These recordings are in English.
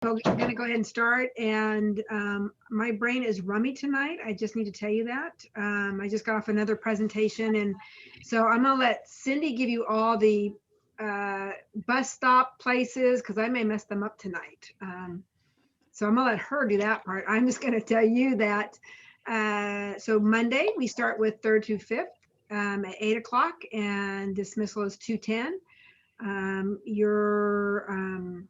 So I'm going to go ahead and start. And my brain is rummy tonight. I just need to tell you that. I just got off another presentation. And so I'm going to let Cindy give you all the bus stop places because I may mess them up tonight. So I'm going to let her do that part. I'm just going to tell you that. So Monday, we start with 3rd to 5th at 8 o'clock, and dismissal is 2:10. Your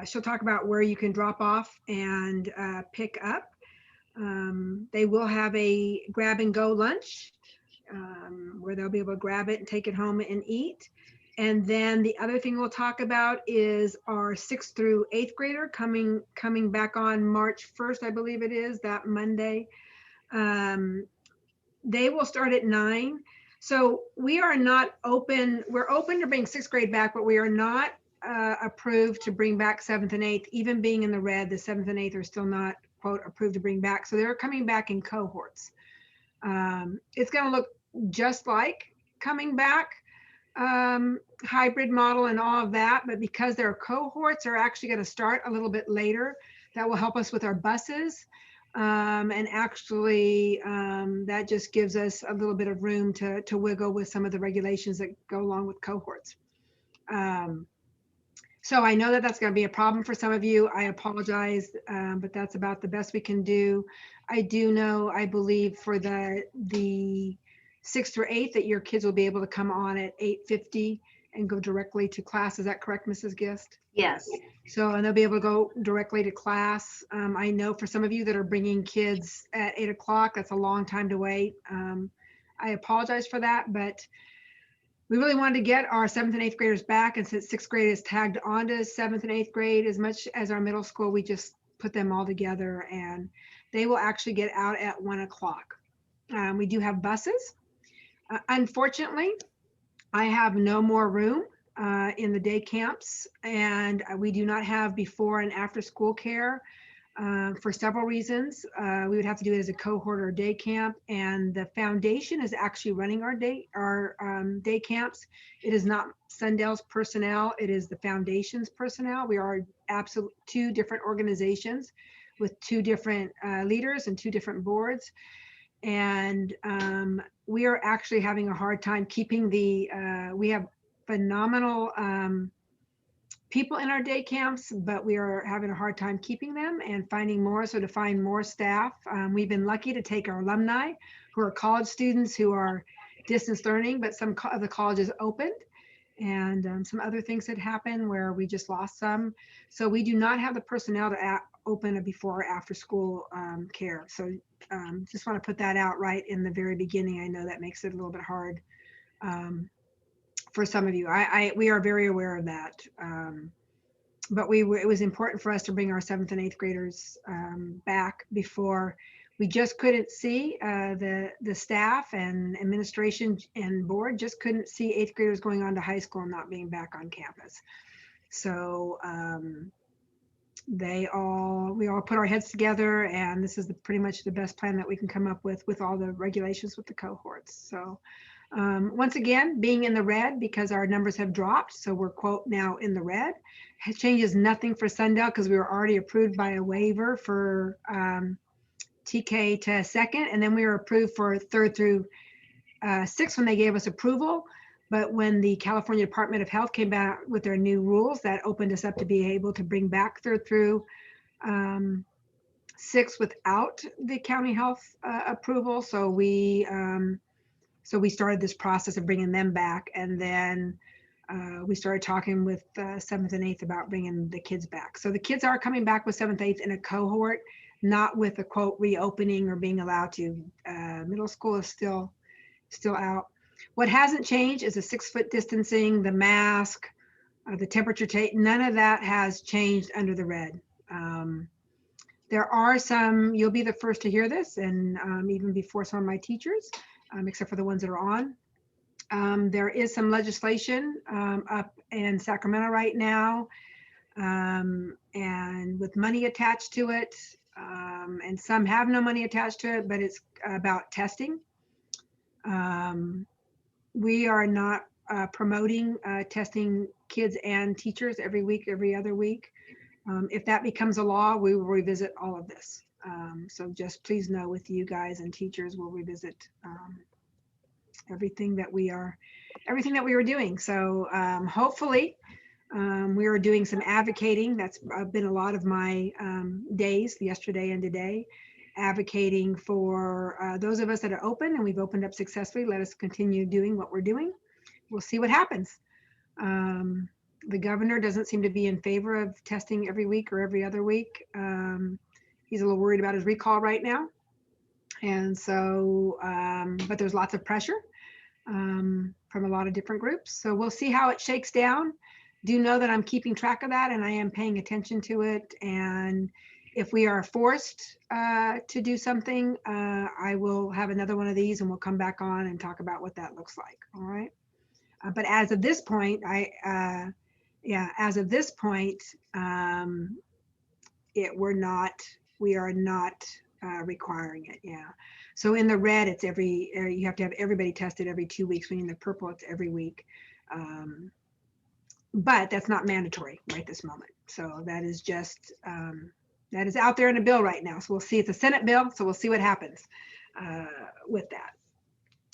She'll talk about where you can drop off and pick up. They will have a grab and go lunch where they'll be able to grab it and take it home and eat. And then the other thing we'll talk about is our 6th through 8th grader coming back on March 1st, I believe it is, that Monday. They will start at 9. So we are not open. We're open to bring 6th grade back, but we are not approved to bring back 7th and 8th. Even being in the red, the 7th and 8th are still not, quote, approved to bring back. So they're coming back in cohorts. It's going to look just like coming back, hybrid model and all of that. But because their cohorts are actually going to start a little bit later, that will help us with our buses. And actually, that just gives us a little bit of room to wiggle with some of the regulations that go along with cohorts. So I know that that's going to be a problem for some of you. I apologize, but that's about the best we can do. I do know, I believe for the 6th or 8th that your kids will be able to come on at 8:50 and go directly to class. Is that correct, Mrs. Gist? Yes. So, and they'll be able to go directly to class. I know for some of you that are bringing kids at 8 o'clock, that's a long time to wait. I apologize for that, but we really wanted to get our 7th and 8th graders back. And since 6th grade is tagged onto 7th and 8th grade as much as our middle school, we just put them all together, and they will actually get out at 1 o'clock. We do have buses. Unfortunately, I have no more room in the day camps, and we do not have before and after school care for several reasons. We would have to do it as a cohort or day camp, and the foundation is actually running our day camps. It is not Sundale's personnel, it is the foundation's personnel. We are absolute two different organizations with two different leaders and two different boards. And we are actually having a hard time keeping we have phenomenal people in our day camps, but we are having a hard time keeping them and finding more. So to find more staff, we've been lucky to take our alumni who are college students who are distance learning, but some of the colleges opened, and some other things had happened where we just lost some. So we do not have the personnel to open a before or after school care. So just want to put that out right in the very beginning. I know that makes it a little bit hard for some of you. We are very aware of that. But it was important for us to bring our 7th and 8th graders back before. We just couldn't see the staff and administration and board just couldn't see 8th graders going on to high school and not being back on campus. So we all put our heads together, and this is pretty much the best plan that we can come up with all the regulations with the cohorts. So once again, being in the red because our numbers have dropped, so we're, quote, now in the red. It changes nothing for Sundale because we were already approved by a waiver for TK to 2nd, and then we were approved for 3rd through 6th when they gave us approval. But when the California Department of Health came back with their new rules, that opened us up to be able to bring back 3rd through 6th without the county health approval. So we started this process of bringing them back, and then we started talking with 7th and 8th about bringing the kids back. So the kids are coming back with 7th, 8th in a cohort, not with a, quote, reopening or being allowed to. Middle school is still out. What hasn't changed is the 6-foot distancing, the mask, the temperature tape. None of that has changed under the red. There are some, you'll be the first to hear this, and even before some of my teachers, except for the ones that are on. There is some legislation up in Sacramento right now, and with money attached to it, and some have no money attached to it, but it's about testing. We are not promoting testing kids and teachers every week, every other week. If that becomes a law, we will revisit all of this. So just please know, with you guys and teachers, we'll revisit everything that we were doing. So hopefully we are doing some advocating. That's been a lot of my days, yesterday and today, advocating for those of us that are open and we've opened up successfully. Let us continue doing what we're doing. We'll see what happens. The governor doesn't seem to be in favor of testing every week or every other week. He's a little worried about his recall right now. And so, but there's lots of pressure from a lot of different groups. So we'll see how it shakes down. Do know that I'm keeping track of that and I am paying attention to it. And if we are forced to do something, I will have another one of these and we'll come back on and talk about what that looks like. All right. But as of this point, as of this point, we are not requiring it. Yeah. So in the red, it's you have to have everybody tested every 2 weeks. When in the purple, it's every week. But that's not mandatory right this moment. So that is just, that is out there in a bill right now. So we'll see. It's a Senate bill. So we'll see what happens with that.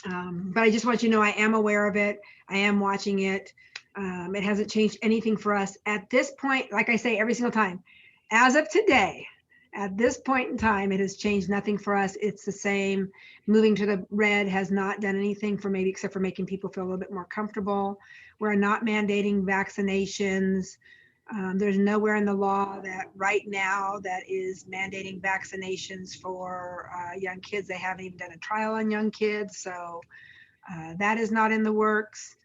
But I just want you to know I am aware of it. I am watching it. It hasn't changed anything for us at this point. Like I say every single time, as of today, at this point in time, it has changed nothing for us. It's the same. Moving to the red has not done anything for maybe except for making people feel a little bit more comfortable. We're not mandating vaccinations. There's nowhere in the law that right now that is mandating vaccinations for young kids. They haven't even done a trial on young kids. So that is not in the works.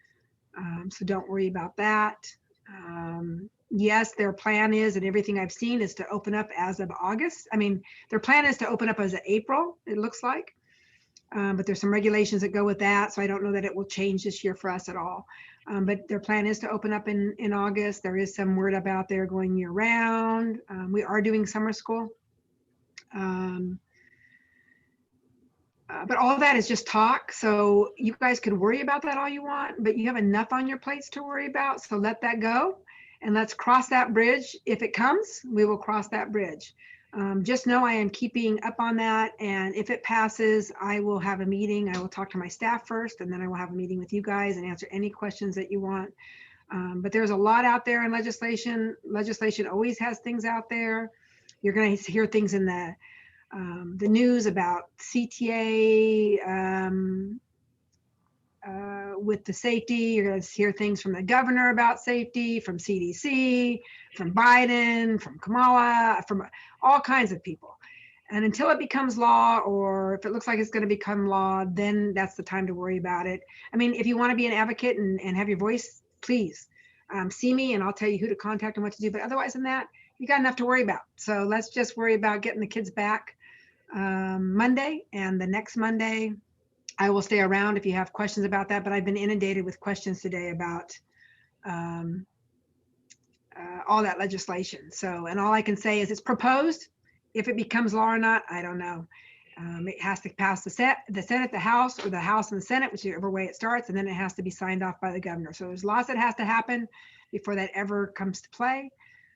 So don't worry about that. Yes, their plan is, and everything I've seen is to open up as of August. I mean, their plan is to open up as of April, it looks like. But there's some regulations that go with that. So I don't know that it will change this year for us at all. But their plan is to open up in August. There is some word about they're going year round. We are doing summer school. But all of that is just talk. So you guys could worry about that all you want, but you have enough on your plates to worry about. So let that go and let's cross that bridge. If it comes, we will cross that bridge. Just know I am keeping up on that. And if it passes, I will have a meeting. I will talk to my staff first, and then I will have a meeting with you guys and answer any questions that you want. But there's a lot out there in legislation. Legislation always has things out there. You're going to hear things in the news about CTA with the safety. You're going to hear things from the governor about safety, from CDC, from Biden, from Kamala, from all kinds of people. And until it becomes law, or if it looks like it's going to become law, then that's the time to worry about it. I mean, if you want to be an advocate and have your voice, please see me and I'll tell you who to contact and what to do. But otherwise than that, you got enough to worry about. So let's just worry about getting the kids back Monday, and the next Monday I will stay around if you have questions about that. But I've been inundated with questions today about all that legislation. So, and all I can say is it's proposed. If it becomes law or not, I don't know. It has to pass the Senate, the House, or the House and the Senate, whichever way it starts, and then it has to be signed off by the governor. So there's lots that has to happen before that ever comes to play.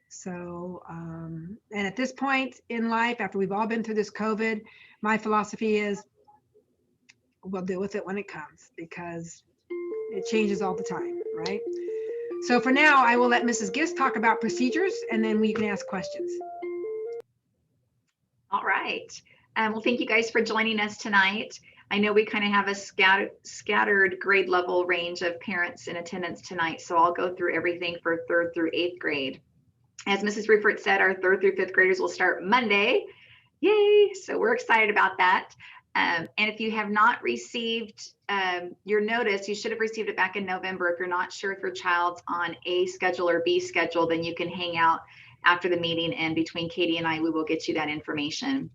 So, and at this point in life, after we've all been through this COVID, my philosophy is we'll deal with it when it comes, because it changes all the time, right? So for now, I will let Mrs. Gist talk about procedures, and then we can ask questions. All right. Well, thank you guys for joining us tonight. I know we kind of have a scattered grade level range of parents in attendance tonight, so I'll go through everything for 3rd through 8th grade. As Mrs. Rufert said, our 3rd through 5th graders will start Monday. Yay! So we're excited about that. And if you have not received your notice, you should have received it back in November. If you're not sure if your child's on A schedule or B schedule, then you can hang out after the meeting, and between Katie and I, we will get you that information.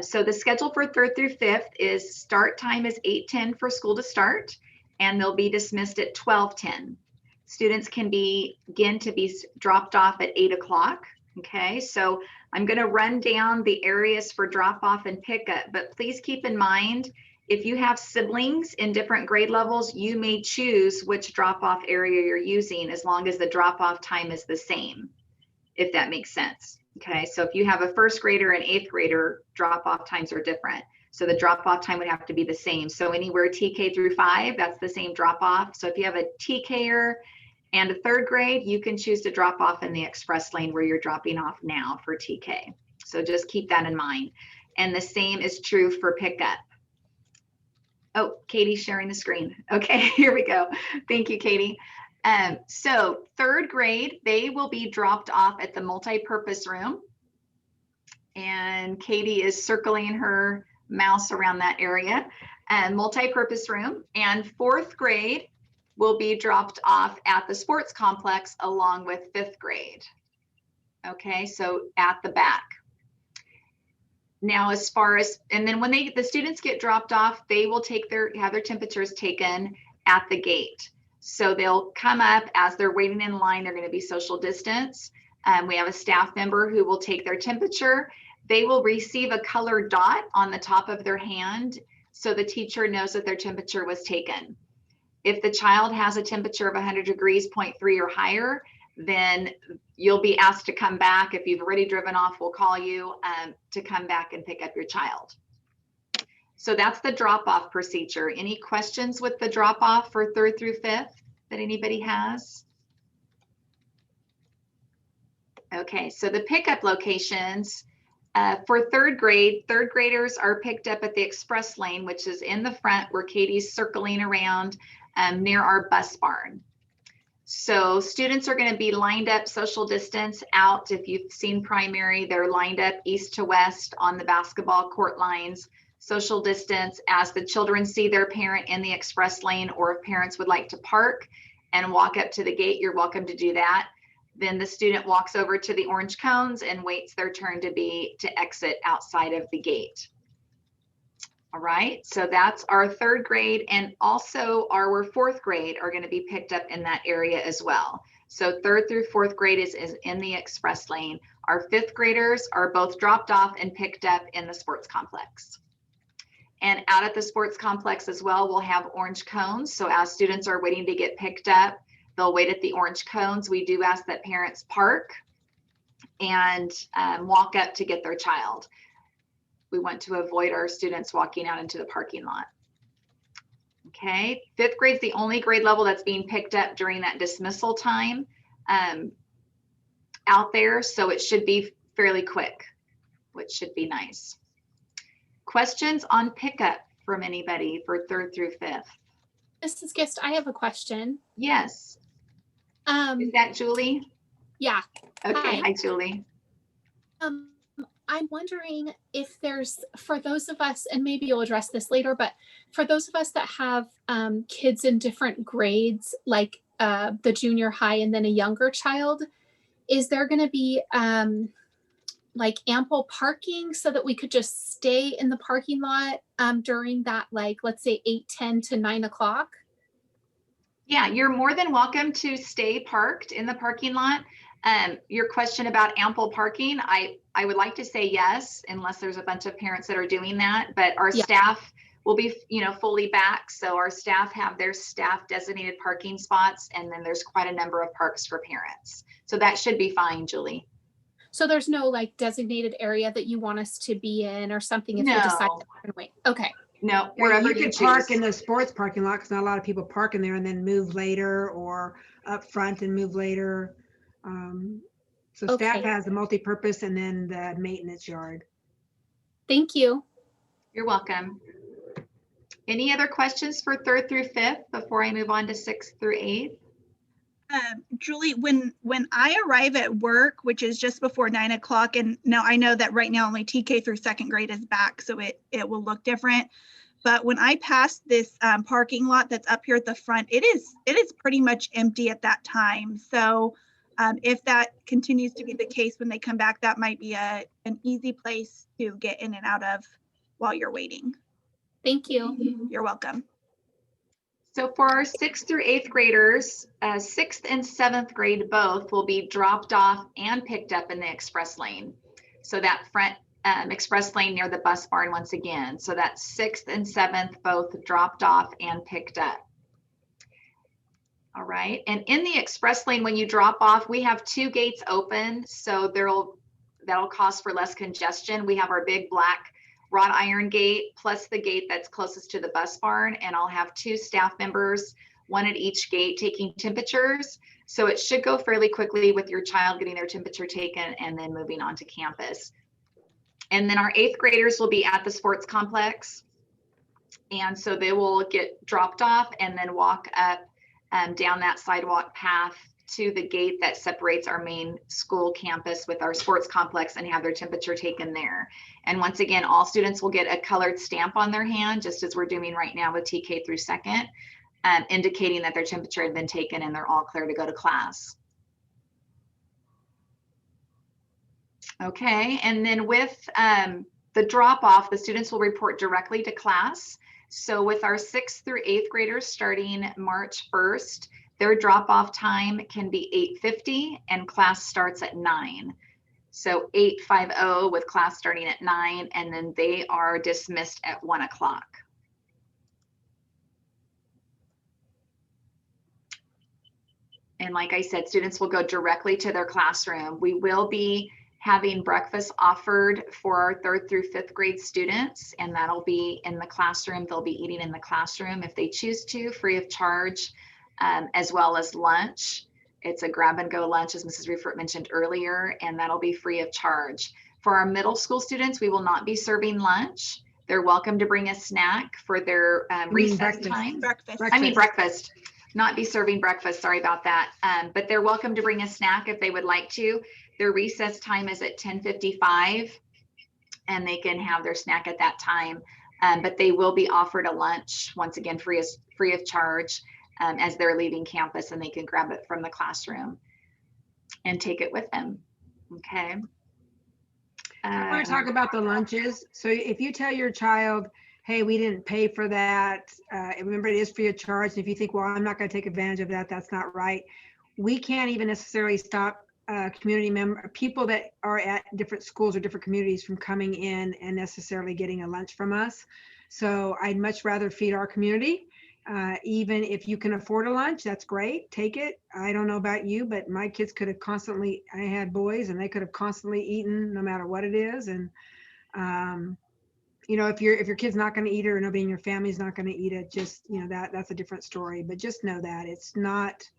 So the schedule for 3rd through 5th is start time is 8:10 for school to start, and they'll be dismissed at 12:10. Students can begin to be dropped off at 8 o'clock. Okay, so I'm going to run down the areas for drop off and pickup, but please keep in mind, if you have siblings in different grade levels, you may choose which drop off area you're using as long as the drop off time is the same. if that makes sense. Okay, so if you have a first grader and eighth grader, drop-off times are different. So the drop-off time would have to be the same. So anywhere TK through 5, that's the same drop-off. So if you have a TKer and a third grade, you can choose to drop off in the express lane where you're dropping off now for TK. So just keep that in mind. And the same is true for pickup. Oh, Katie's sharing the screen. Okay, here we go. Thank you, Katie. So third grade, they will be dropped off at the multi-purpose room. And Katie is circling her mouse around that area. Multi-purpose room. And fourth grade will be dropped off at the sports complex along with fifth grade. Okay, so at the back. Now, as far as, and then when the students get dropped off, they will have their temperatures taken at the gate. So they'll come up as they're waiting in line. They're going to be social distance. We have a staff member who will take their temperature. They will receive a colored dot on the top of their hand, so the teacher knows that their temperature was taken. If the child has a temperature of 100 degrees, 0.3 or higher, then you'll be asked to come back. If you've already driven off, we'll call you to come back and pick up your child. So that's the drop-off procedure. Any questions with the drop-off for third through fifth that anybody has? Okay, so the pickup locations for third graders are picked up at the express lane, which is in the front where Katie's circling around near our bus barn. So students are going to be lined up social distance out. If you've seen primary, they're lined up east to west on the basketball court lines, social distance as the children see their parent in the express lane, or if parents would like to park and walk up to the gate, you're welcome to do that. Then the student walks over to the orange cones and waits their turn to exit outside of the gate. All right, so that's our third grade, and also our fourth grade are going to be picked up in that area as well. So third through fourth grade is in the express lane. Our fifth graders are both dropped off and picked up in the sports complex. And out at the sports complex as well, we'll have orange cones. So as students are waiting to get picked up, they'll wait at the orange cones. We do ask that parents park and walk up to get their child. We want to avoid our students walking out into the parking lot. Okay, fifth grade is the only grade level that's being picked up during that dismissal time out there. So it should be fairly quick, which should be nice. Questions on pickup from anybody for third through fifth? Mrs. Gist, I have a question. Yes. Is that Julie? Yeah. Okay, hi Julie. I'm wondering if there's, for those of us, and maybe you'll address this later, but for those of us that have kids in different grades, like the junior high and then a younger child, is there going to be like ample parking so that we could just stay in the parking lot during that, like, let's say 8:10 to 9 o'clock? Yeah, you're more than welcome to stay parked in the parking lot. Your question about ample parking, I would like to say yes, unless there's a bunch of parents that are doing that, but our staff will be, fully back. So our staff have their staff designated parking spots, and then there's quite a number of parks for parents. So that should be fine, Julie. So there's no like designated area that you want us to be in or something if you decide to wait. Okay. No, wherever you can park in the sports parking lot, because not a lot of people park in there and then move later, or up front and move later. So staff has the multi-purpose and then the maintenance yard. Thank you. You're welcome. Any other questions for third through fifth before I move on to sixth through eighth? Julie, when I arrive at work, which is just before 9 o'clock, and now I know that right now only TK through second grade is back, so it will look different. But when I pass this parking lot that's up here at the front, it is pretty much empty at that time. So if that continues to be the case when they come back, that might be an easy place to get in and out of while you're waiting. Thank you. You're welcome. So for our sixth through eighth graders, sixth and seventh grade both will be dropped off and picked up in the express lane. So that front express lane near the bus barn once again. So that's sixth and seventh both dropped off and picked up. All right. And in the express lane, when you drop off, we have 2 gates open. So that'll cause for less congestion. We have our big black wrought iron gate plus the gate that's closest to the bus barn. And I'll have 2 staff members, one at each gate, taking temperatures. So it should go fairly quickly with your child getting their temperature taken and then moving on to campus. And then our 8th graders will be at the sports complex. And so they will get dropped off and then walk up down that sidewalk path to the gate that separates our main school campus with our sports complex and have their temperature taken there. And once again, all students will get a colored stamp on their hand, just as we're doing right now with TK through 2nd, indicating that their temperature had been taken and they're all clear to go to class. Okay, and then with the drop off, the students will report directly to class. So with our 6th through 8th graders starting March 1st, their drop-off time can be 8:50 and class starts at 9. So 8:50 with class starting at 9, and then they are dismissed at 1 o'clock. And like I said, students will go directly to their classroom. We will be having breakfast offered for our 3rd through 5th grade students, and that'll be in the classroom. They'll be eating in the classroom if they choose to, free of charge, as well as lunch. It's a grab and go lunch, as Mrs. Rufert mentioned earlier, and that'll be free of charge. For our middle school students, we will not be serving lunch. They're welcome to bring a snack for their recess time. Breakfast. Not be serving breakfast, sorry about that. But they're welcome to bring a snack if they would like to. Their recess time is at 10:55 and they can have their snack at that time. But they will be offered a lunch, once again, free of charge as they're leaving campus, and they can grab it from the classroom and take it with them. Okay. I want to talk about the lunches. So if you tell your child, hey, we didn't pay for that, remember it is free of charge. And if you think, well, I'm not going to take advantage of that, that's not right. We can't even necessarily stop community people that are at different schools or different communities from coming in and necessarily getting a lunch from us. So I'd much rather feed our community. Even if you can afford a lunch, that's great, take it. I don't know about you, but my kids could have constantly, I had boys and they could have constantly eaten no matter what it is. And you know, if your kid's not going to eat it, or nobody in your family is not going to eat it, just, you know, that's a different story. But just know that it's not,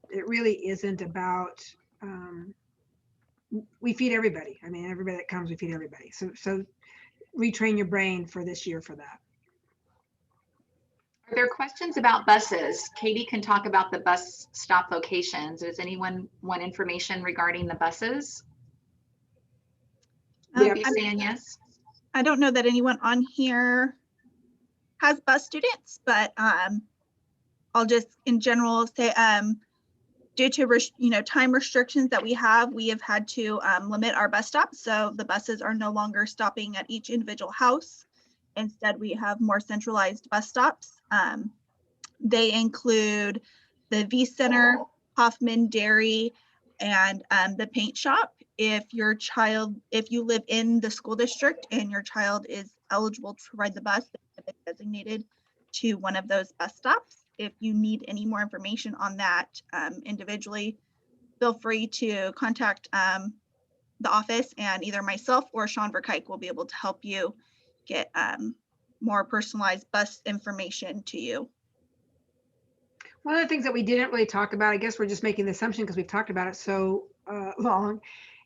it really isn't about, we feed everybody. I mean, everybody that comes, we feed everybody. So retrain your brain for this year for that. Are there questions about buses? Katie can talk about the bus stop locations. Does anyone want information regarding the buses? I'm saying yes. I don't know that anyone on here has bus students, but I'll just in general say, due to time restrictions that we have had to limit our bus stops. So the buses are no longer stopping at each individual house. Instead, we have more centralized bus stops. They include the V Center, Hoffman Dairy, and the paint shop. If you live in the school district and your child is eligible to ride the bus, they've been designated to one of those bus stops. If you need any more information on that individually, feel free to contact the office, and either myself or Sean Verkijk will be able to help you get more personalized bus information to you. One of the things that we didn't really talk about, I guess we're just making the assumption because we've talked about it so long,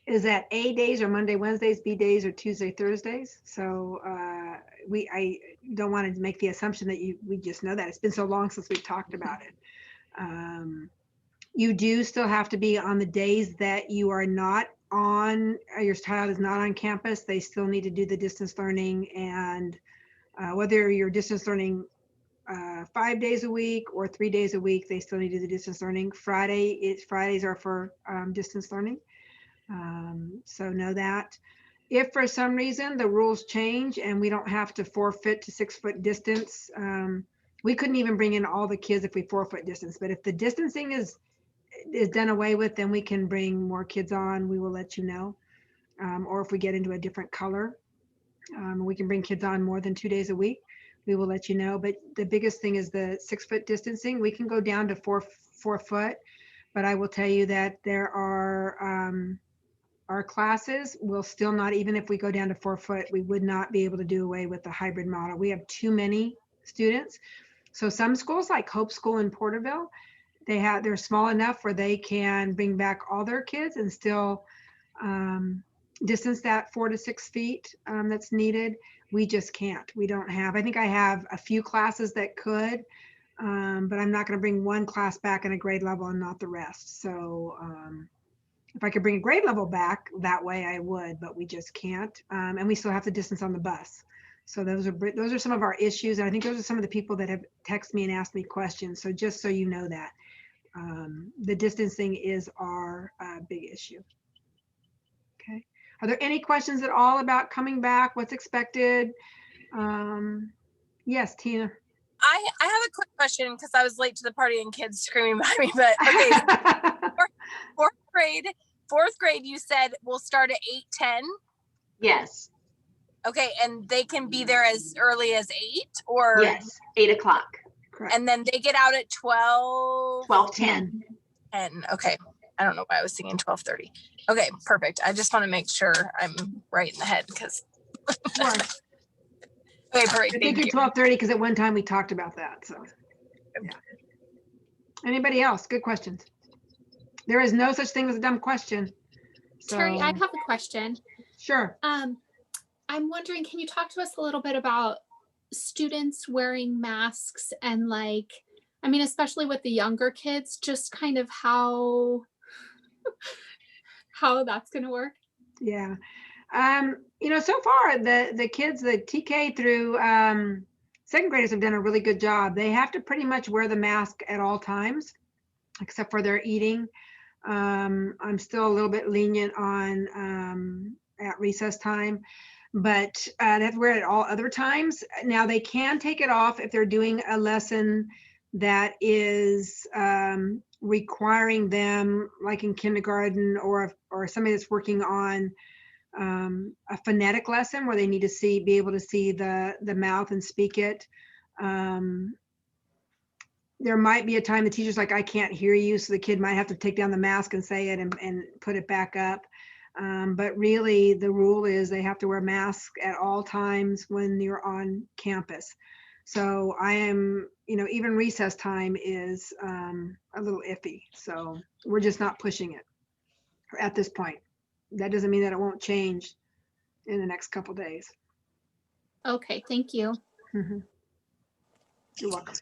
is that A days are Monday, Wednesdays, B days are Tuesday, Thursdays. So I don't want to make the assumption that we just know that. It's been so long since we've talked about it. You do still have to be on the days that you are not on, your child is not on campus. They still need to do the distance learning, and whether you're distance learning 5 days a week or 3 days a week, they still need to do the distance learning. Fridays are for distance learning. So know that. If for some reason the rules change and we don't have to forfeit to 6 foot distance, we couldn't even bring in all the kids if we forfeit distance. But if the distancing is done away with, then we can bring more kids on. We will let you know. Or if we get into a different color, we can bring kids on more than 2 days a week. we will let you know. But the biggest thing is the 6-foot distancing. We can go down to 4 foot, but I will tell you that there are our classes will still not, even if we go down to 4 foot, we would not be able to do away with the hybrid model. We have too many students. So some schools like Hope School in Porterville, they're small enough where they can bring back all their kids and still distance that 4 to 6 feet that's needed. We just can't. We don't have. I think I have a few classes that could, but I'm not going to bring one class back in a grade level and not the rest. So if I could bring a grade level back that way, I would, but we just can't. And we still have to distance on the bus. So those are some of our issues. And I think those are some of the people that have texted me and asked me questions. So just so you know that the distancing is our big issue. Okay. Are there any questions at all about coming back? What's expected? Yes, Tina. I have a quick question because I was late to the party and kids screaming behind me. But okay, fourth grade, you said we'll start at 8:10. Yes. Okay, and they can be there as early as 8 or yes, 8 o'clock. Correct. And then they get out at 12:10. 10. Okay. I don't know why I was thinking 12:30. Okay, perfect. I just want to make sure I'm right in the head because. Sure. Okay, perfect. I think you're 12:30 because at one time we talked about that. So, yeah. Anybody else? Good questions. There is no such thing as a dumb question. So, Terry, I have a question. Sure. I'm wondering, can you talk to us a little bit about students wearing masks and like, I mean, especially with the younger kids, just kind of how that's going to work? Yeah. So far the kids, the TK through second graders have done a really good job. They have to pretty much wear the mask at all times, except for their eating. I'm still a little bit lenient on at recess time, but they have to wear it all other times. Now they can take it off if they're doing a lesson that is requiring them, like in kindergarten or somebody that's working on a phonetic lesson where they need to be able to see the mouth and speak it. There might be a time the teacher's like, I can't hear you. So the kid might have to take down the mask and say it and put it back up. But really the rule is they have to wear masks at all times when you're on campus. So I am, even recess time is a little iffy. So we're just not pushing it at this point. That doesn't mean that it won't change in the next couple days. Okay, thank you. Mm-hmm. You're welcome.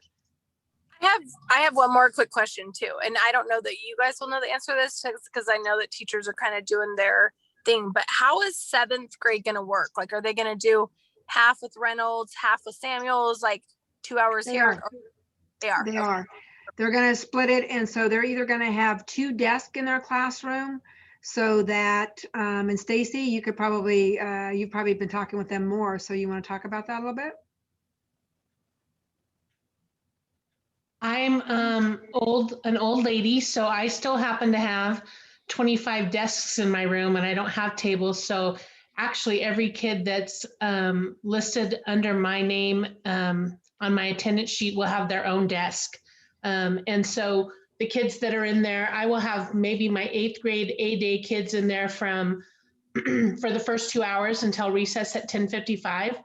I have one more quick question too. And I don't know that you guys will know the answer to this because I know that teachers are kind of doing their thing, but how is 7th grade going to work? Like, are they going to do half with Reynolds, half with Samuels, like 2 hours They here? are. They are. They Okay. are. They're going to split it. And so they're either going to have 2 desks in their classroom so that, and Stacy, you could probably, you've probably been talking with them more. So you want to talk about that a little bit? I'm an old lady, so I still happen to have 25 desks in my room and I don't have tables. So actually every kid that's listed under my name on my attendance sheet will have their own desk. And so the kids that are in there, I will have maybe my 8th grade A-day kids in there from for the first 2 hours until recess at 10:55.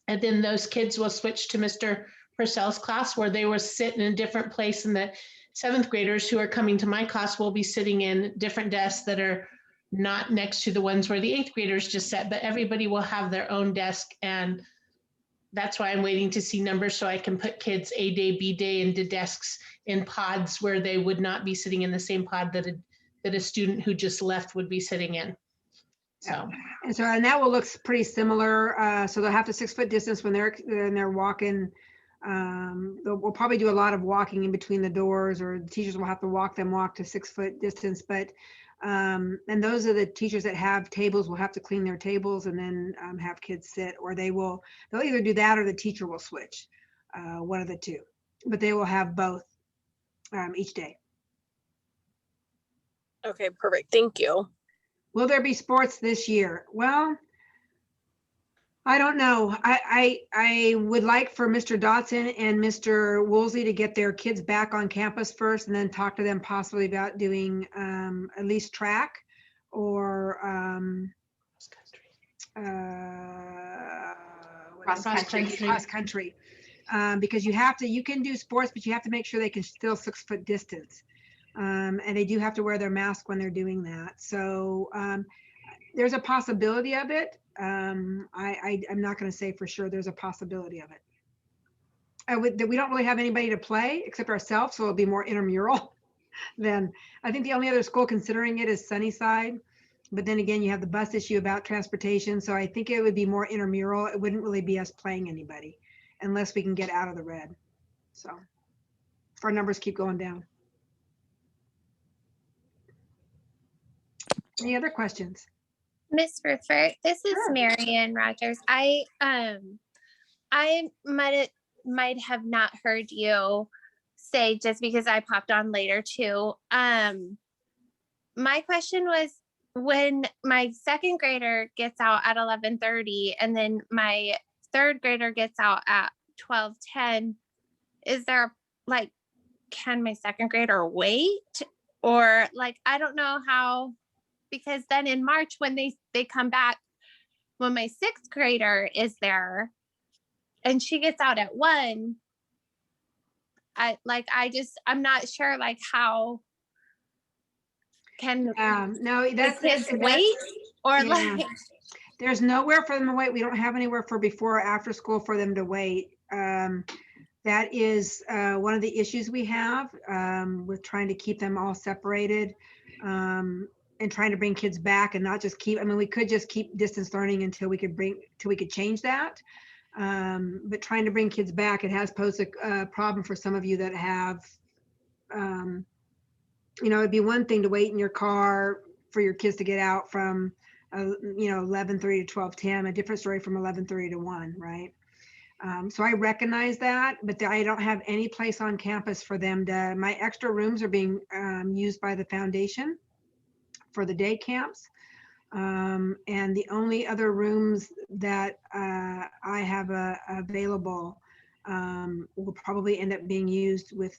And then those kids will switch to Mr. Purcell's class where they will sit in a different place, and the 7th graders who are coming to my class will be sitting in different desks that are not next to the ones where the 8th graders just sat, but everybody will have their own desk. And that's why I'm waiting to see numbers so I can put kids A day, B day into desks in pods where they would not be sitting in the same pod that a student who just left would be sitting in. So. And that will look pretty similar. So they'll have the 6-foot distance when they're walking. We'll probably do a lot of walking in between the doors, or the teachers will have to walk to 6-foot distance. But and those are the teachers that have tables will have to clean their tables and then have kids sit, or they'll either do that or the teacher will switch, one of the two. But they will have both each day. Okay, perfect. Thank you. Will there be sports this year? Well, I don't know. I would like for Mr. Dotson and Mr. Woolsey to get their kids back on campus first and then talk to them possibly about doing at least track or Cross country. cross country. Because you can do sports, but you have to make sure they can still 6-foot distance. And they do have to wear their mask when they're doing that. So there's a possibility of it. I'm not going to say for sure there's a possibility of it. We don't really have anybody to play except ourselves, so it'll be more intramural than I think the only other school considering it is Sunnyside. But then again, you have the bus issue about transportation. So I think it would be more intramural. It wouldn't really be us playing anybody unless we can get out of the red. So if our numbers keep going down. Any other questions? Miss Rufert, this is Sure. Marianne Rogers. I might have not heard you say just because I popped on later too. My question was when my second grader gets out at 11:30 and then my third grader gets out at 12:10, is there like, can my second grader wait? Or like, I don't know how, because then in March when they come back, when my sixth grader is there and she gets out at 1, I'm not sure like how can No, that's the kids wait or yeah. like There's nowhere for them to wait. We don't have anywhere for before or after school for them to wait. That is one of the issues we have with trying to keep them all separated and trying to bring kids back and not just keep, I mean, we could just keep distance learning until we could change that. But trying to bring kids back, it has posed a problem for some of you that have, it'd be one thing to wait in your car for your kids to get out from 11:30 to 12:10, a different story from 11:30 to 1, right? So I recognize that, but I don't have any place on campus for them to, my extra rooms are being used by the foundation for the day camps. And the only other rooms that I have available will probably end up being used with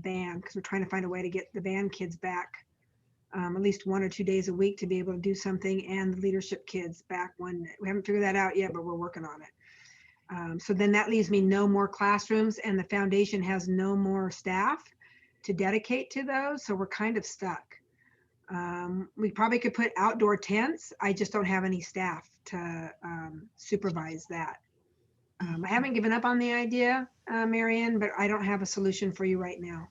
band because we're trying to find a way to get the band kids back at least 1 or 2 days a week to be able to do something, and the leadership kids back one day. We haven't figured that out yet, but we're working on it. So then that leaves me no more classrooms, and the foundation has no more staff to dedicate to those. So we're kind of stuck. We probably could put outdoor tents. I just don't have any staff to supervise that. I haven't given up on the idea, Marianne, but I don't have a solution for you right now.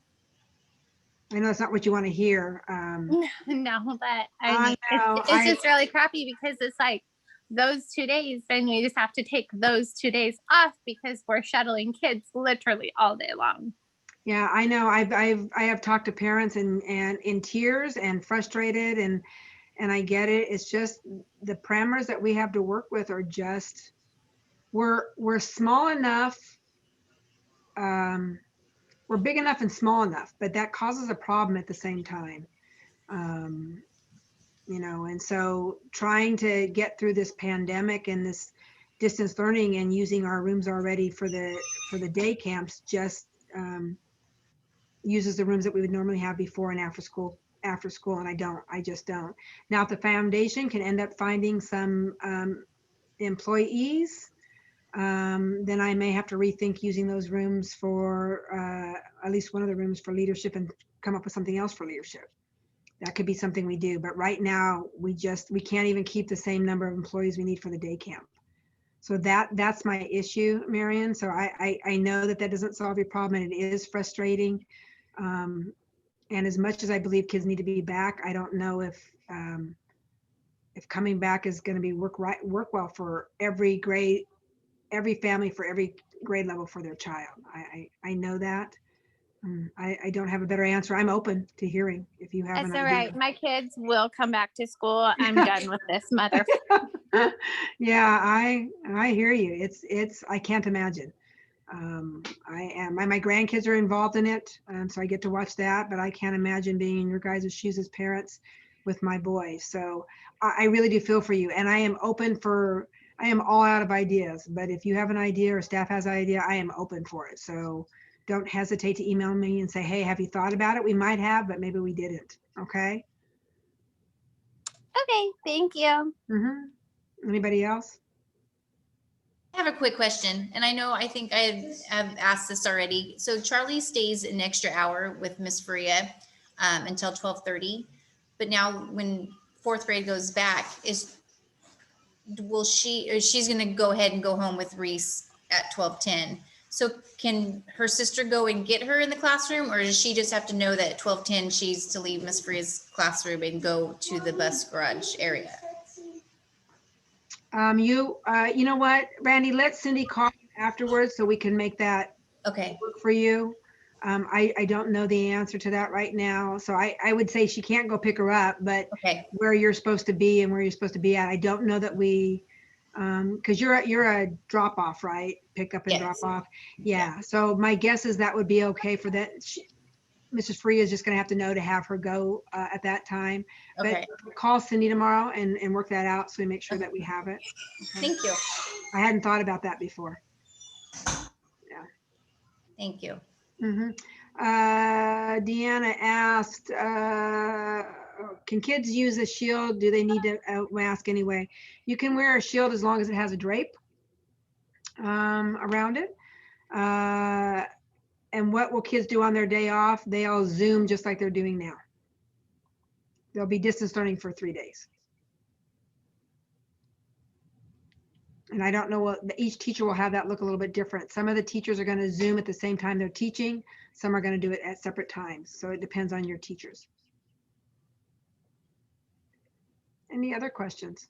I know it's not what you want to hear. no, but I know, it's just really crappy because it's like those 2 days, then we just have to take those 2 days off because we're shuttling kids literally all day long. Yeah, I know. I have talked to parents and in tears and frustrated, and I get it. It's just the parameters that we have to work with are just, we're small enough. We're big enough and small enough, but that causes a problem at the same time. And so trying to get through this pandemic and this distance learning and using our rooms already for the day camps just uses the rooms that we would normally have before and after school, and I just don't. Now, if the foundation can end up finding some employees, then I may have to rethink using those rooms for at least one of the rooms for leadership and come up with something else for leadership. That could be something we do, but right now we can't even keep the same number of employees we need for the day camp. So that's my issue, Marianne. So I know that doesn't solve your problem, and it is frustrating. And as much as I believe kids need to be back, I don't know if coming back is going to be work well for every grade, every family, for every grade level for their child. I know that. I don't have a better answer. I'm open to hearing if you have an idea. That's all right. My kids will come back to school. I'm done with this mother. Yeah, I hear you. It's I can't imagine. My grandkids are involved in it, so I get to watch that, but I can't imagine being in your guys' shoes as parents with my boys. So I really do feel for you, and I am open for I am all out of ideas, but if you have an idea or staff has an idea, I am open for it. So don't hesitate to email me and say, hey, have you thought about it? We might have, but maybe we didn't. Okay. Okay, thank you. Anybody else? I have a quick question, and I think I have asked this already. So Charlie stays an extra hour with Miss Faria until 12:30, but now when fourth grade goes back, she's going to go ahead and go home with Reese at 12:10. So can her sister go and get her in the classroom, or does she just have to know that at 12:10 she's to leave Miss Faria's classroom and go to the bus garage area? You know what, Randy, let Cindy call afterwards so we can make that Okay. work for you. I don't know the answer to that right now. So I would say she can't go pick her up, but Okay. where you're supposed to be and where you're supposed to be at, I don't know that we, because you're a drop off, right? Pick up and Yes. drop off. Yeah. So my guess is that would be okay for that. Mrs. Free is just going to have to know to have her go at that time. Okay. But call Cindy tomorrow and work that out so we make sure that we have it. Okay. Thank you. I hadn't thought about that before. Thank you. Deanna asked, can kids use a shield? Do they need a mask anyway? You can wear a shield as long as it has a drape around it. And what will kids do on their day off? They'll Zoom just like they're doing now. They'll be distance learning for 3 days. And I don't know what, each teacher will have that look a little bit different. Some of the teachers are going to Zoom at the same time they're teaching. Some are going to do it at separate times. So it depends on your teachers. Any other questions?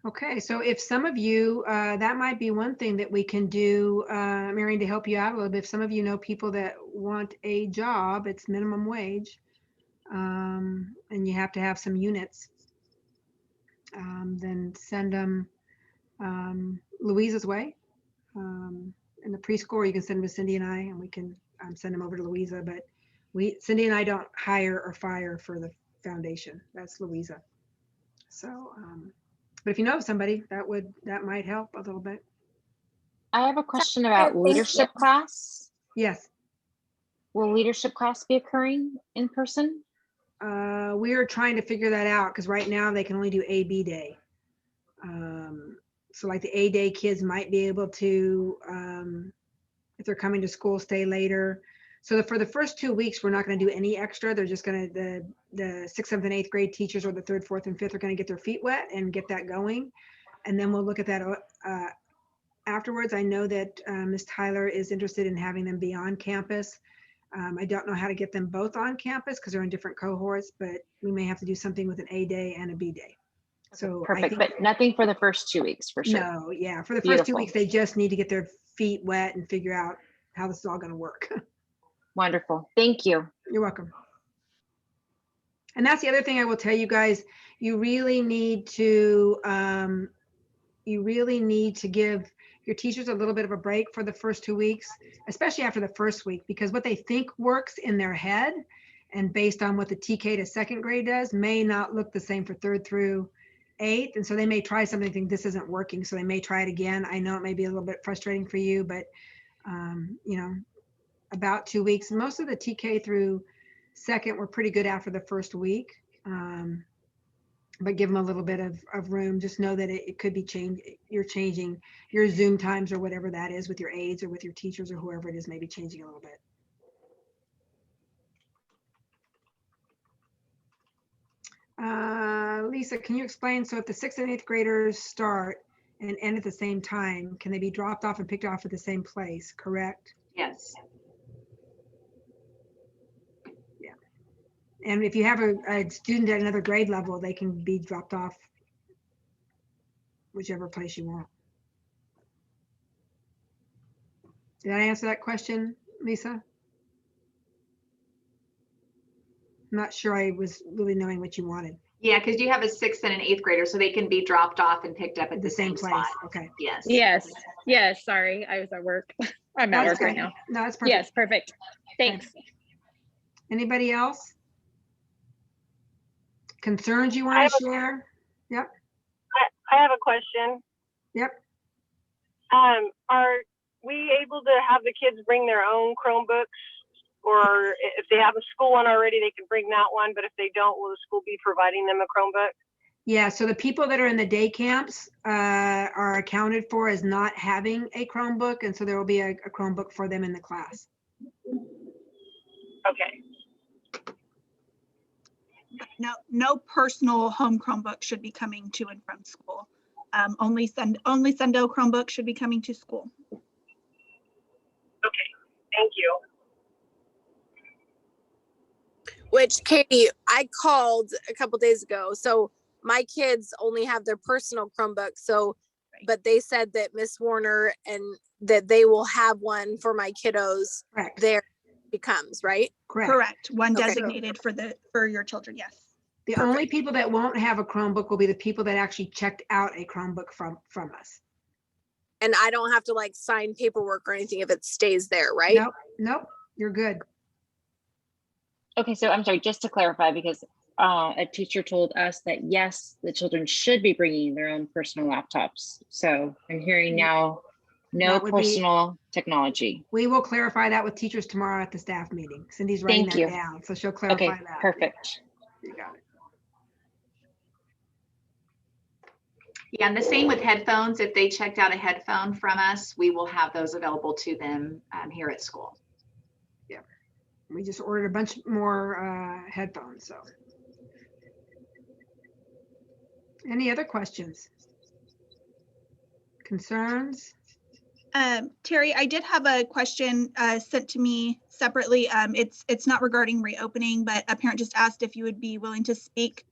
Okay, so if some of you, that might be one thing that we can do, Marion, to help you out a little bit. If some of you know people that want a job, it's minimum wage, and you have to have some units, then send them Louisa's way. In the preschool, you can send them to Cindy and I, and we can send them over to Louisa. But Cindy and I don't hire or fire for the foundation. That's Louisa. So. But if you know somebody, that might help a little bit. I have a question about leadership class. Yes. Will leadership class be occurring in person? We are trying to figure that out because right now they can only do A/B day. So like the A day kids might be able to, if they're coming to school, stay later. So for the first 2 weeks, we're not going to do any extra. They're just going to, the 6th, 7th, and 8th grade teachers, or the 3rd, 4th, and 5th are going to get their feet wet and get that going. And then we'll look at that afterwards. I know that Ms. Tyler is interested in having them be on campus. I don't know how to get them both on campus because they're in different cohorts, but we may have to do something with an A day and a B day. So perfect, but nothing for the first 2 weeks for sure. No, yeah. For the first 2 weeks, they just need to get their feet wet and figure out how this is all going to work. Wonderful. Thank you. You're welcome. And that's the other thing I will tell you guys, you really need to give your teachers a little bit of a break for the first 2 weeks, especially after the first week, because what they think works in their head and based on what the TK to 2nd grade does may not look the same for 3rd through 8th. And so they may try something and think this isn't working. So they may try it again. I know it may be a little bit frustrating for you, but you know, about 2 weeks. Most of the TK through 2nd were pretty good after the first week, but give them a little bit of room. Just know that it could be changed. You're changing your Zoom times or whatever that is with your aides or with your teachers or whoever it is, maybe changing a little bit. Lisa, can you explain? So if the 6th and 8th graders start and end at the same time, can they be dropped off and picked off at the same place, correct? Yes. And if you have a student at another grade level, they can be dropped off whichever place you want. Did I answer that question, Lisa? I'm not sure I was really knowing what you wanted. Yeah, because you have a 6th and an 8th grader, so they can be dropped off and picked up at the same place. spot. Okay. Yes. Yes. Yes. Sorry, I was at work. I'm at work right now. No, it's perfect. Yes, perfect. Thanks. Anybody else? Concerns you I want have to share? Yep, I have a question. yep. Are we able to have the kids bring their own Chromebooks? Or if they have a school one already, they can bring that one, but if they don't, will the school be providing them a Chromebook? Yeah, so the people that are in the day camps are accounted for as not having a Chromebook, and so there will be a Chromebook for them in the class. Okay. No personal home Chromebook should be coming to and from school. Only Sendo Chromebook should be coming to school. Okay, thank you. Which, Katie, I called a couple days ago. So my kids only have their personal Chromebook. So, but they said that Miss Warner and that they will have one for my kiddos. Correct. There becomes, right? Correct. One Okay. designated for your children. Yes. The Perfect. only people that won't have a Chromebook will be the people that actually checked out a Chromebook from us. And I don't have to like sign paperwork or anything if it stays there, right? Nope, nope, you're good. Okay, so I'm sorry, just to clarify, because a teacher told us that yes, the children should be bringing their own personal laptops. So I'm hearing now, no That would be- personal technology. We will clarify that with teachers tomorrow at the staff meeting. Cindy's writing Thank that you. down, so she'll clarify Okay, that. perfect. You got it. Yeah, and the same with headphones. If they checked out a headphone from us, we will have those available to them here at school. We just ordered a bunch more headphones, so. Any other questions? Concerns? Terry, I did have a question sent to me separately. It's not regarding reopening, but a parent just asked if you would be willing to speak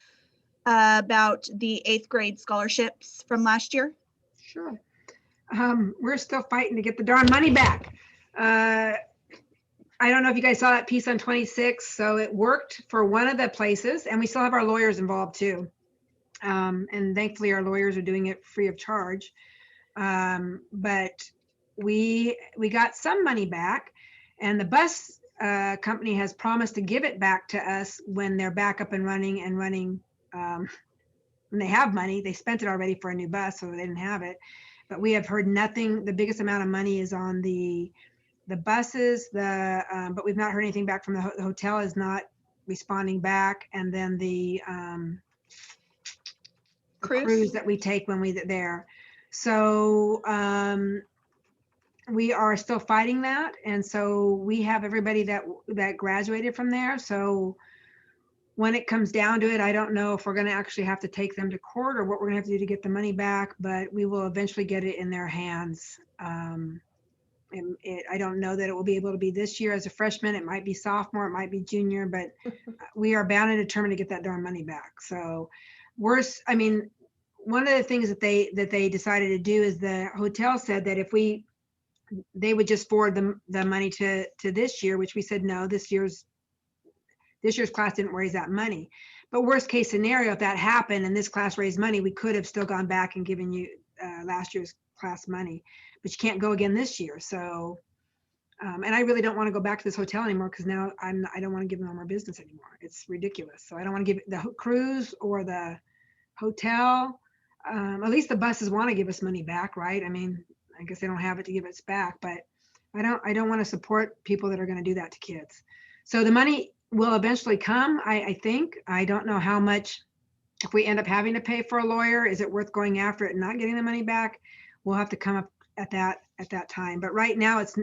about the 8th grade scholarships from last year. Sure. We're still fighting to get the darn money back. I don't know if you guys saw that piece on 26. So it worked for one of the places, and we still have our lawyers involved too. And thankfully our lawyers are doing it free of charge. But we got some money back, and the bus company has promised to give it back to us when they're back up and running when they have money. They spent it already for a new bus, so they didn't have it. But we have heard nothing. The biggest amount of money is on the buses, but we've not heard anything back from the hotel is not responding back. And then the cruise that we take when we're there. So we are still fighting that. And so we have everybody that graduated from there. So when it comes down to it, I don't know if we're going to actually have to take them to court or what we're going to have to do to get the money back, but we will eventually get it in their hands. I don't know that it will be able to be this year as a freshman. It might be sophomore, it might be junior, but we are bound and determined to get that darn money back. So I mean, one of the things that they decided to do is the hotel said that if they would just forward the money to this year, which we said, no, this year's class didn't raise that money. But worst case scenario, if that happened and this class raised money, we could have still gone back and given you last year's class money, but you can't go again this year. So, and I really don't want to go back to this hotel anymore because now I don't want to give them more business anymore. It's ridiculous. So I don't want to give the cruise or the hotel. At least the buses want to give us money back, right? I mean, I guess they don't have it to give us back, but I don't want to support people that are going to do that to kids. So the money will eventually come, I think. I don't know how much, if we end up having to pay for a lawyer, is it worth going after it and not getting the money back? We'll have to come up at that time. But right now it's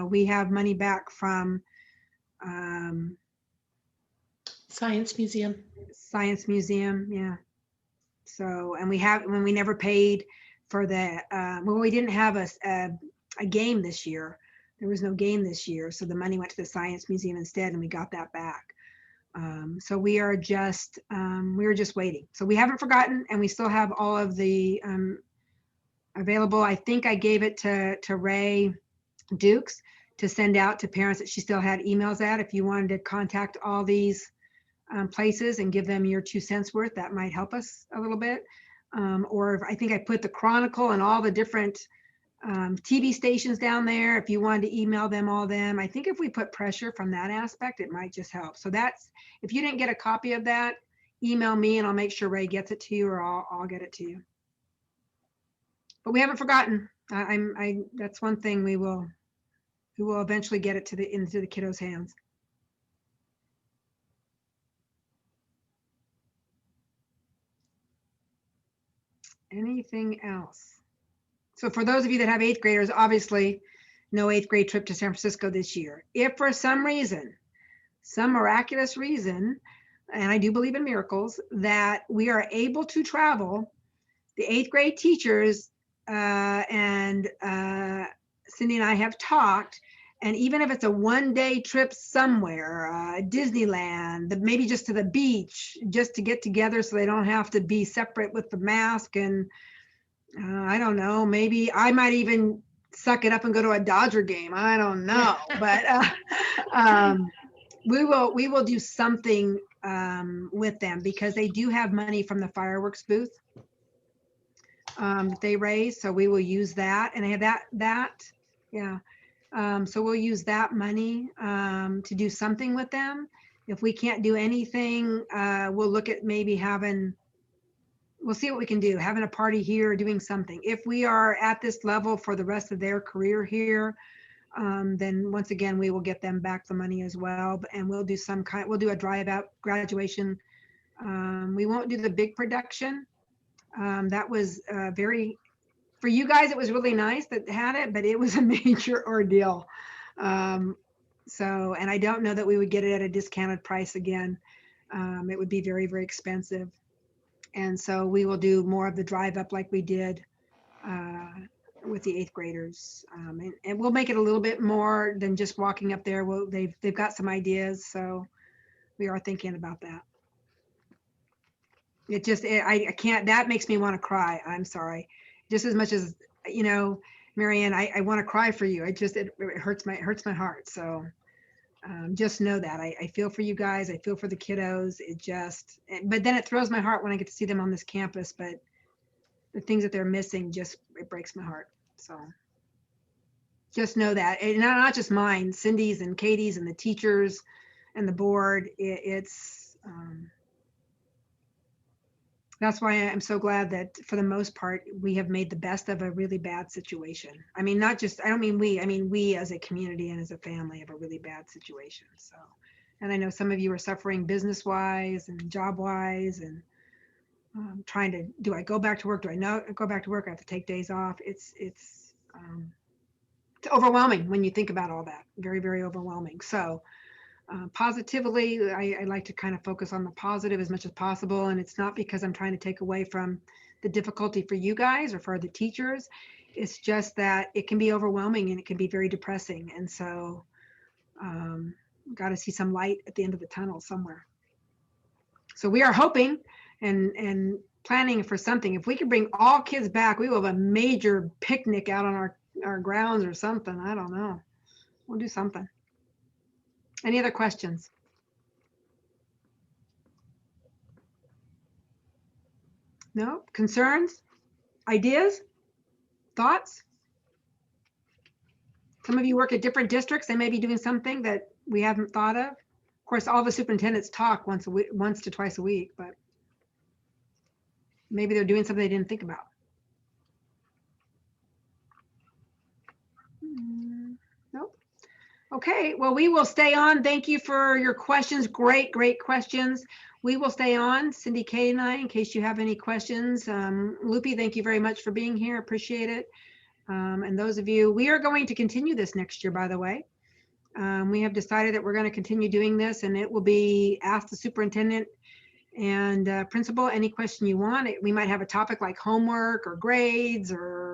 we have money back from Science Museum. Science Museum, yeah. So, and when we never paid for the well, we didn't have a game this year. There was no game this year, so the money went to the Science Museum instead, and we got that back. So we are just waiting. So we haven't forgotten, and we still have all of the available. I think I gave it to Ray Dukes to send out to parents that she still had emails at. If you wanted to contact all these places and give them your 2 cents worth, that might help us a little bit. Or I think I put the Chronicle and all the different TV stations down there, if you wanted to email them, all them. I think if we put pressure from that aspect, it might just help. So that's, if you didn't get a copy of that, email me and I'll make sure Ray gets it to you, or I'll get it to you. But we haven't forgotten. That's one thing we will eventually get it into the kiddos' hands. Anything else? So for those of you that have 8th graders, obviously no 8th grade trip to San Francisco this year. If for some reason, some miraculous reason, and I do believe in miracles, that we are able to travel, the 8th grade teachers and Cindy and I have talked, and even if it's a one-day trip somewhere, Disneyland, maybe just to the beach, just to get together so they don't have to be separate with the mask, and I don't know, maybe I might even suck it up and go to a Dodger game. I don't know, but we will do something with them, because they do have money from the fireworks booth that they raise. So we will use that, and they have that, yeah. So we'll use that money to do something with them. If we can't do anything, we'll look at maybe we'll see what we can do, having a party here, doing something. If we are at this level for the rest of their career here, then once again, we will get them back the money as well. And we'll do we'll do a drive out graduation. We won't do the big production. That was for you guys, it was really nice that had it, but it was a major ordeal. So, and I don't know that we would get it at a discounted price again. It would be very, very expensive. And so we will do more of the drive up like we did with the 8th graders. And we'll make it a little bit more than just walking up there. They've got some ideas, so we are thinking about that. I can't, that makes me want to cry. I'm sorry. Just as much as, you know, Marianne, I want to cry for you. It hurts my heart. So just know that I feel for you guys. I feel for the kiddos. But then it throws my heart when I get to see them on this campus. But the things that they're missing, it breaks my heart. So just know that, and not just mine, Cindy's and Katie's and the teachers and the board. That's why I'm so glad that for the most part, we have made the best of a really bad situation. I mean, I don't mean we, I mean, we as a community and as a family have a really bad situation. So, and I know some of you are suffering business-wise and job-wise, and do I go back to work? Do I not go back to work? I have to take days off. It's overwhelming when you think about all that. Very, very overwhelming. So positively, I like to kind of focus on the positive as much as possible. And it's not because I'm trying to take away from the difficulty for you guys or for the teachers. It's just that it can be overwhelming and it can be very depressing. And so got to see some light at the end of the tunnel somewhere. So we are hoping and planning for something. If we could bring all kids back, we will have a major picnic out on our grounds or something. I don't know. We'll do something. Any other questions? No? Concerns? Ideas? Thoughts? Some of you work at different districts. They may be doing something that we haven't thought of. Of course, all the superintendents talk once to twice a week, but maybe they're doing something they didn't think about. Nope. Okay, well, we will stay on. Thank you for your questions. Great, great questions. We will stay on, Cindy Kay and I, in case you have any questions. Loopy, thank you very much for being here. Appreciate it. And those of you, we are going to continue this next year, by the way. We have decided that we're going to continue doing this, and it will be ask the superintendent and principal any question you want. We might have a topic like homework or grades or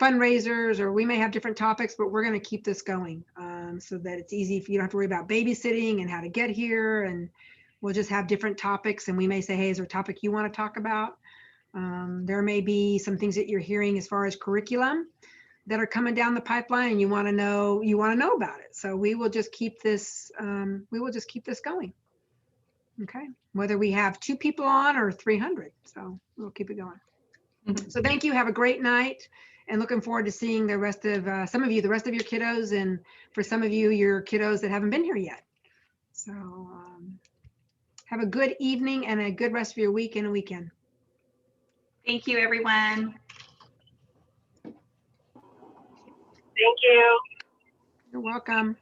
fundraisers, or we may have different topics, but we're going to keep this going so that it's easy if you don't have to worry about babysitting and how to get here. And we'll just have different topics, and we may say, hey, is there a topic you want to talk about? There may be some things that you're hearing as far as curriculum that are coming down the pipeline, and you want to know about it. So we will just keep this going. Okay, whether we have 2 people on or 300. So we'll keep it going. So thank you. Have a great night. and looking forward to seeing the rest of some of you, the rest of your kiddos, and for some of you, your kiddos that haven't been here yet. So have a good evening and a good rest of your week and weekend. Thank you, everyone. Thank you. You're welcome.